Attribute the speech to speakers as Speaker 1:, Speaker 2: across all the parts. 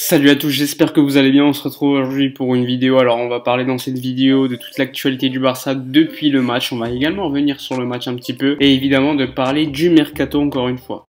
Speaker 1: Salut à tous, j'espère que vous allez bien. On se retrouve aujourd'hui pour une vidéo. Alors on va parler dans cette vidéo de toute l'actualité du Barça depuis le match. On va également revenir sur le match un petit peu et évidemment de parler du mercato encore une fois.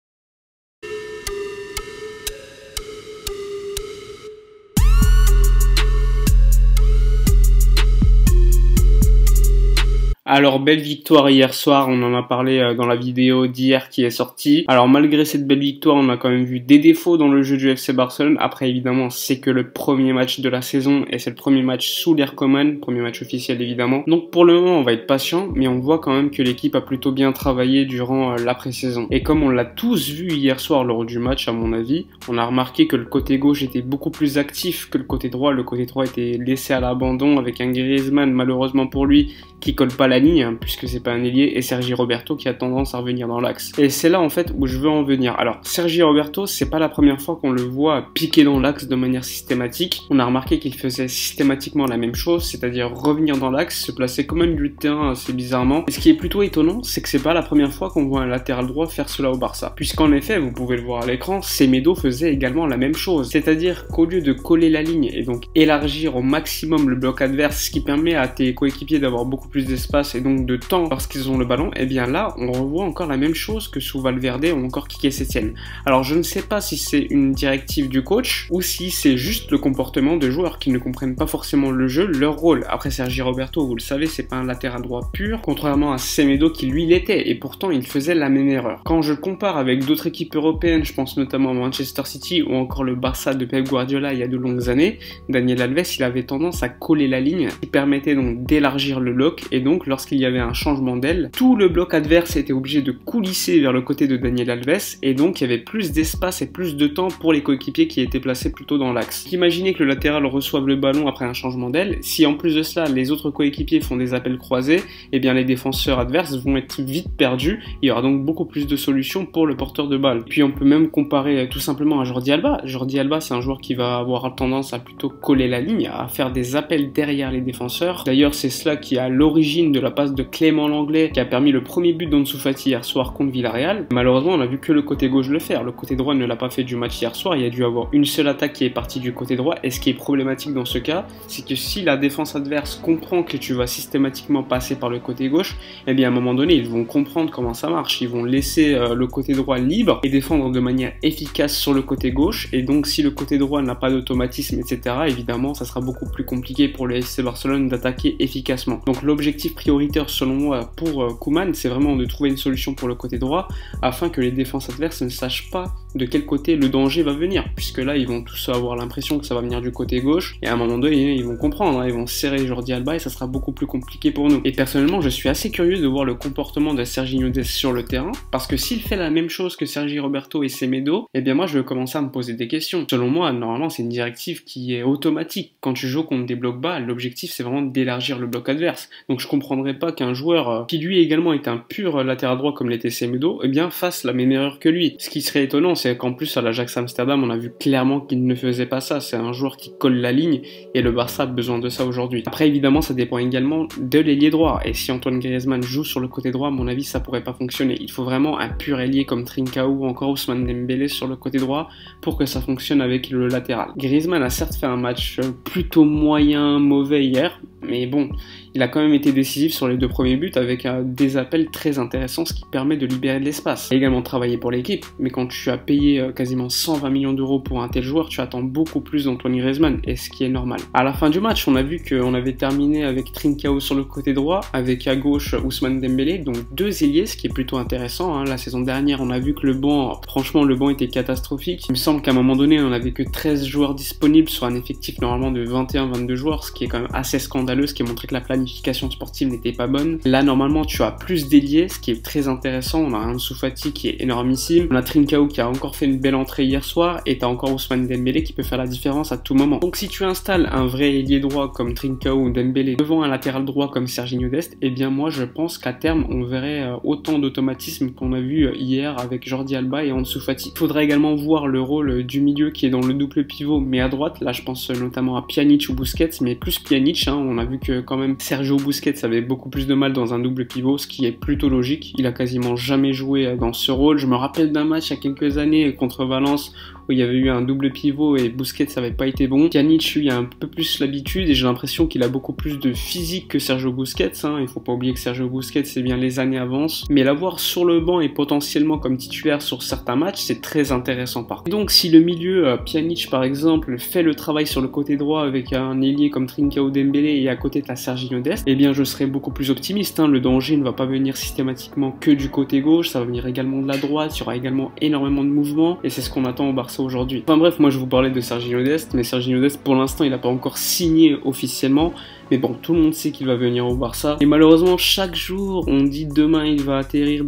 Speaker 1: Alors belle victoire hier soir, on en a parlé dans la vidéo d'hier qui est sortie. Alors malgré cette belle victoire, on a quand même vu des défauts dans le jeu du FC Barcelone. Après évidemment, c'est que le premier match de la saison et c'est le premier match sous l'ère Koeman, premier match officiel évidemment. Donc pour le moment, on va être patient, mais on voit quand même que l'équipe a plutôt bien travaillé durant la pré-saison. Et comme on l'a tous vu hier soir lors du match, à mon avis, on a remarqué que le côté gauche était beaucoup plus actif que le côté droit. Le côté droit était laissé à l'abandon avec un Griezmann, malheureusement pour lui, qui colle pas la ligne, puisque c'est pas un ailier, et Sergi Roberto qui a tendance à revenir dans l'axe. Et c'est là en fait où je veux en venir. Alors Sergi Roberto, c'est pas la première fois qu'on le voit piquer dans l'axe de manière systématique. On a remarqué qu'il faisait systématiquement la même chose, c'est-à-dire revenir dans l'axe, se placer comme un milieu de terrain assez bizarrement. Et ce qui est plutôt étonnant, c'est que c'est pas la première fois qu'on voit un latéral droit faire cela au Barça. Puisqu'en effet, vous pouvez le voir à l'écran, Semedo faisait également la même chose. C'est-à-dire qu'au lieu de coller la ligne et donc élargir au maximum le bloc adverse, ce qui permet à tes coéquipiers d'avoir beaucoup plus d'espace et donc de temps lorsqu'ils ont le ballon, et bien là on revoit encore la même chose que sous Valverde ou encore Quique Setién. Alors je ne sais pas si c'est une directive du coach ou si c'est juste le comportement de joueurs qui ne comprennent pas forcément le jeu, leur rôle. Après Sergi Roberto, vous le savez, c'est pas un latéral droit pur, contrairement à Semedo qui lui l'était, et pourtant il faisait la même erreur. Quand je compare avec d'autres équipes européennes, je pense notamment à Manchester City ou encore le Barça de Pep Guardiola il y a de longues années, Daniel Alves il avait tendance à coller la ligne, qui permettait donc d'élargir le bloc, et donc lorsqu'il y avait un changement d'aile, tout le bloc adverse était obligé de coulisser vers le côté de Daniel Alves, et donc il y avait plus d'espace et plus de temps pour les coéquipiers qui étaient placés plutôt dans l'axe. Imaginez que le latéral reçoive le ballon après un changement d'aile, si en plus de cela les autres coéquipiers font des appels croisés, et bien les défenseurs adverses vont être vite perdus, il y aura donc beaucoup plus de solutions pour le porteur de balle. Puis on peut même comparer tout simplement à Jordi Alba. Jordi Alba, c'est un joueur qui va avoir tendance à plutôt coller la ligne, à faire des appels derrière les défenseurs. D'ailleurs c'est cela qui est à l'origine de la passe de Clément Lenglet qui a permis le premier but d'Ansu Fati hier soir contre Villarreal. Malheureusement, on a vu que le côté gauche le faire. Le côté droit ne l'a pas fait du match hier soir. Il y a dû avoir une seule attaque qui est partie du côté droit. Et ce qui est problématique dans ce cas, c'est que si la défense adverse comprend que tu vas systématiquement passer par le côté gauche, eh bien à un moment donné, ils vont comprendre comment ça marche. Ils vont laisser le côté droit libre et défendre de manière efficace sur le côté gauche. Et donc, si le côté droit n'a pas d'automatisme, etc., évidemment, ça sera beaucoup plus compliqué pour le FC Barcelone d'attaquer efficacement. Donc, l'objectif prioritaire selon moi pour Koeman, c'est vraiment de trouver une solution pour le côté droit afin que les défenses adverses ne sachent pas de quel côté le danger va venir, puisque là ils vont tous avoir l'impression que ça va venir du côté gauche et à un moment donné ils vont comprendre, ils vont serrer Jordi Alba et ça sera beaucoup plus compliqué pour nous. Et personnellement je suis assez curieux de voir le comportement de Serginho Dest sur le terrain, parce que s'il fait la même chose que Sergi Roberto et Semedo, eh bien moi je vais commencer à me poser des questions. Selon moi normalement c'est une directive qui est automatique. Quand tu joues contre des blocs bas, l'objectif c'est vraiment d'élargir le bloc adverse. Donc je comprendrais pas qu'un joueur qui lui également est un pur latéral droit comme l'était Semedo, eh bien fasse la même erreur que lui. Ce qui serait étonnant, c'est qu'en plus à l'Ajax Amsterdam, on a vu clairement qu'il ne faisait pas ça. C'est un joueur qui colle la ligne et le Barça a besoin de ça aujourd'hui. Après évidemment, ça dépend également de l'ailier droit. Et si Antoine Griezmann joue sur le côté droit, à mon avis, ça pourrait pas fonctionner. Il faut vraiment un pur ailier comme Trincao ou encore Ousmane Dembélé sur le côté droit pour que ça fonctionne avec le latéral. Griezmann a certes fait un match plutôt moyen, mauvais hier, mais bon, il a quand même été décisif sur les deux premiers buts avec des appels très intéressants, ce qui permet de libérer de l'espace. Il a également travaillé pour l'équipe, mais quand tu as payé quasiment 120 millions d'euros pour un tel joueur, tu attends beaucoup plus d'Antoine Griezmann, et ce qui est normal. À la fin du match, on a vu qu'on avait terminé avec Trincao sur le côté droit, avec à gauche Ousmane Dembélé, donc deux ailiers, ce qui est plutôt intéressant. La saison dernière, on a vu que le banc, franchement, le banc était catastrophique. Il me semble qu'à un moment donné, on n'avait que 13 joueurs disponibles sur un effectif normalement de 21-22 joueurs, ce qui est quand même assez scandaleux, ce qui montrait que la planification sportive n'était pas bonne. Là, normalement, tu as plus d'ailiers, ce qui est très intéressant. On a Ansu Fati qui est énormissime. On a Trincao qui a encore fait une belle entrée hier soir, et t'as encore Ousmane Dembélé qui peut faire la différence à tout moment. Donc si tu installes un vrai ailier droit comme Trincao ou Dembélé devant un latéral droit comme Serginho Dest, eh bien moi je pense qu'à terme on verrait autant d'automatisme qu'on a vu hier avec Jordi Alba et Ansu Fati. Il faudra également voir le rôle du milieu qui est dans le double pivot mais à droite. Là je pense notamment à Pjanic ou Busquets, mais plus Pjanic. On a vu que quand même Sergio Busquets avait beaucoup plus de mal dans un double pivot, ce qui est plutôt logique. Il a quasiment jamais joué dans ce rôle. Je me rappelle d'un match il y a quelques années contre Valence où il y avait eu un double pivot et Busquets ça avait pas été bon. Pjanic lui a un peu plus l'habitude et j'ai l'impression qu'il a beaucoup plus de physique que Sergio Busquets, hein. Il faut pas oublier que Sergio Busquets c'est bien les années avancent, mais l'avoir sur le banc et potentiellement comme titulaire sur certains matchs c'est très intéressant par contre. Donc si le milieu Pjanic par exemple fait le travail sur le côté droit avec un ailier comme Trincao Dembélé et à côté t'as Serginho Dest, eh bien je serais beaucoup plus optimiste, hein. Le danger ne va pas venir systématiquement que du côté gauche, ça va venir également de la droite, il y aura également énormément de mouvements et c'est ce qu'on attend au Barça aujourd'hui. Enfin bref, moi je vous parlais de Serginho Dest, mais Serginho Dest pour l'instant il n'a pas encore signé officiellement. Mais bon, tout le monde sait qu'il va venir au Barça. Et malheureusement, chaque jour, on dit demain il va atterrir,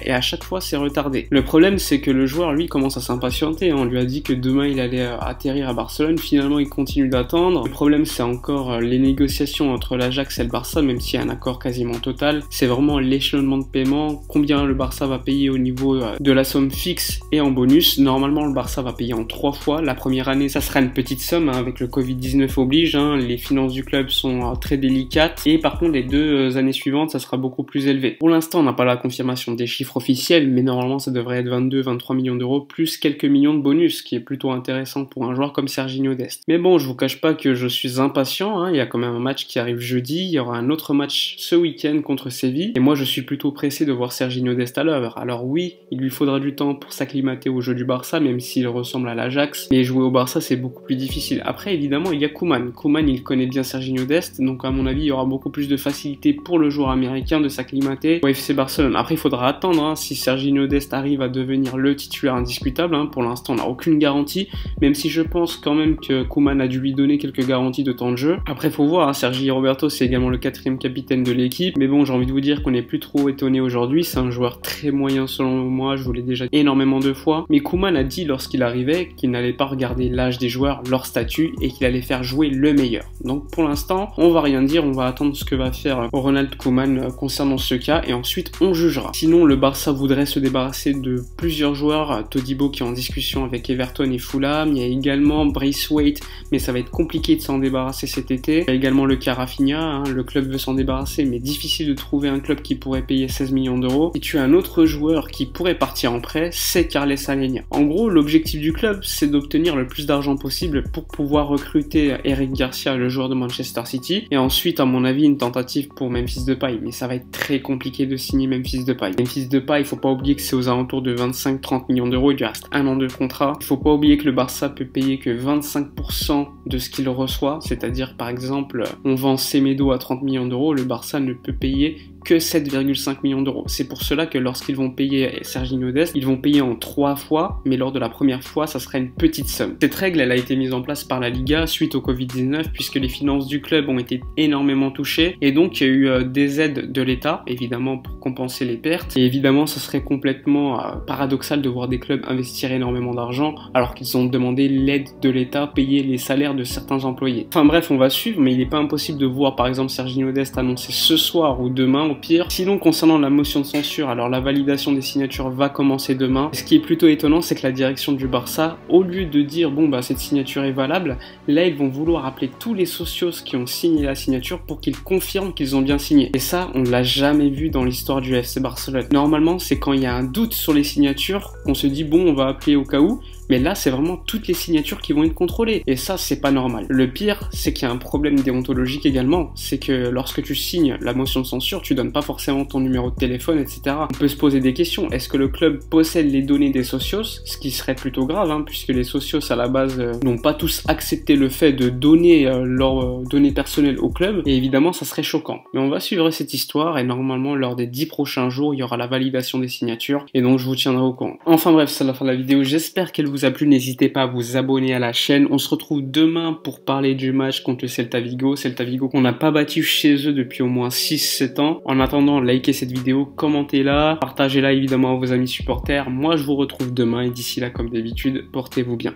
Speaker 1: et à chaque fois, c'est retardé. Le problème, c'est que le joueur, lui, commence à s'impatienter. On lui a dit que demain, il allait atterrir à Barcelone. Finalement, il continue d'attendre. Le problème, c'est encore les négociations entre l'Ajax et le Barça, même s'il y a un accord quasiment total. C'est vraiment l'échelonnement de paiement. Combien le Barça va payer au niveau de la somme fixe et en bonus. Normalement, le Barça va payer en 3 fois. La première année, ça sera une petite somme, hein, avec le Covid-19 oblige. Hein, les finances du club sont très délicates et par contre les 2 années suivantes ça sera beaucoup plus élevé. Pour l'instant on n'a pas la confirmation des chiffres officiels mais normalement ça devrait être 22-23 millions d'euros plus quelques millions de bonus, qui est plutôt intéressant pour un joueur comme Serginho Dest. Mais bon, je vous cache pas que je suis impatient, hein. Il y a quand même un match qui arrive jeudi, il y aura un autre match ce week-end contre Séville et moi je suis plutôt pressé de voir Serginho Dest à l'œuvre. Alors oui, il lui faudra du temps pour s'acclimater au jeu du Barça même s'il ressemble à l'Ajax, mais jouer au Barça c'est beaucoup plus difficile. Après évidemment il y a Koeman il connaît bien Serginho Dest, donc à mon avis il y aura beaucoup plus de facilité pour le joueur américain de s'acclimater au FC Barcelone. Après il faudra attendre, hein, si Serginho Dest arrive à devenir le titulaire indiscutable, hein. Pour l'instant on n'a aucune garantie, même si je pense quand même que Koeman a dû lui donner quelques garanties de temps de jeu. Après faut voir, hein, Sergi Roberto c'est également le 4e capitaine de l'équipe, mais bon j'ai envie de vous dire qu'on n'est plus trop étonné aujourd'hui, c'est un joueur très moyen selon moi, je vous l'ai déjà dit énormément de fois, mais Koeman a dit lorsqu'il arrivait qu'il n'allait pas regarder l'âge des joueurs, leur statut, et qu'il allait faire jouer le meilleur. Donc pour l'instant on va rien dire, on va attendre ce que va faire Ronald Koeman concernant ce cas et ensuite on jugera. Sinon le Barça voudrait se débarrasser de plusieurs joueurs, Todibo qui est en discussion avec Everton et Fulham, il y a également Braithwaite mais ça va être compliqué de s'en débarrasser cet été, il y a également le cas Rafinha, hein, le club veut s'en débarrasser mais difficile de trouver un club qui pourrait payer 16 millions d'euros. Et tu as un autre joueur qui pourrait partir en prêt, c'est Carles Aleñá. En gros l'objectif du club c'est d'obtenir le plus d'argent possible pour pouvoir recruter Eric Garcia, le joueur de Manchester City, et ensuite à mon avis une tentative pour Memphis Depay, mais ça va être très compliqué de signer Memphis Depay. Memphis Depay, il faut pas oublier que c'est aux alentours de 25-30 millions d'euros, il lui reste 1 an de contrat. Il faut pas oublier que le Barça peut payer que 25% de ce qu'il reçoit, c'est-à-dire par exemple on vend Semedo à 30 millions d'euros, le Barça ne peut payer que 7,5 millions d'euros. C'est pour cela que lorsqu'ils vont payer Serginho Dest, ils vont payer en 3 fois, mais lors de la première fois, ça sera une petite somme. Cette règle, elle a été mise en place par la Liga suite au Covid-19, puisque les finances du club ont été énormément touchées, et donc il y a eu des aides de l'État, évidemment pour compenser les pertes, et évidemment ça serait complètement paradoxal de voir des clubs investir énormément d'argent, alors qu'ils ont demandé l'aide de l'État, payer les salaires de certains employés. Enfin bref, on va suivre, mais il n'est pas impossible de voir par exemple Serginho Dest annoncer ce soir ou demain, au pire. Sinon concernant la motion de censure, alors la validation des signatures va commencer demain. Ce qui est plutôt étonnant, c'est que la direction du Barça, au lieu de dire bon bah cette signature est valable, là ils vont vouloir appeler tous les socios qui ont signé la signature pour qu'ils confirment qu'ils ont bien signé. Et ça, on l'a jamais vu dans l'histoire du FC Barcelone. Normalement, c'est quand il y a un doute sur les signatures qu'on se dit bon on va appeler au cas où. Mais là, c'est vraiment toutes les signatures qui vont être contrôlées. Et ça, c'est pas normal. Le pire, c'est qu'il y a un problème déontologique également. C'est que lorsque tu signes la motion de censure, tu donnes pas forcément ton numéro de téléphone, etc. On peut se poser des questions. Est-ce que le club possède les données des socios? Ce qui serait plutôt grave, hein, puisque les socios, à la base, n'ont pas tous accepté le fait de donner leurs données personnelles au club. Et évidemment, ça serait choquant. Mais on va suivre cette histoire et normalement, lors des 10 prochains jours, il y aura la validation des signatures. Et donc, je vous tiendrai au courant. Enfin bref, c'est la fin de la vidéo. J'espère qu'elle vous a plu, n'hésitez pas à vous abonner à la chaîne. On se retrouve demain pour parler du match contre le Celta Vigo. Celta Vigo qu'on n'a pas battu chez eux depuis au moins 6-7 ans. En attendant, likez cette vidéo, commentez-la, partagez-la évidemment à vos amis supporters. Moi, je vous retrouve demain et d'ici là, comme d'habitude, portez-vous bien.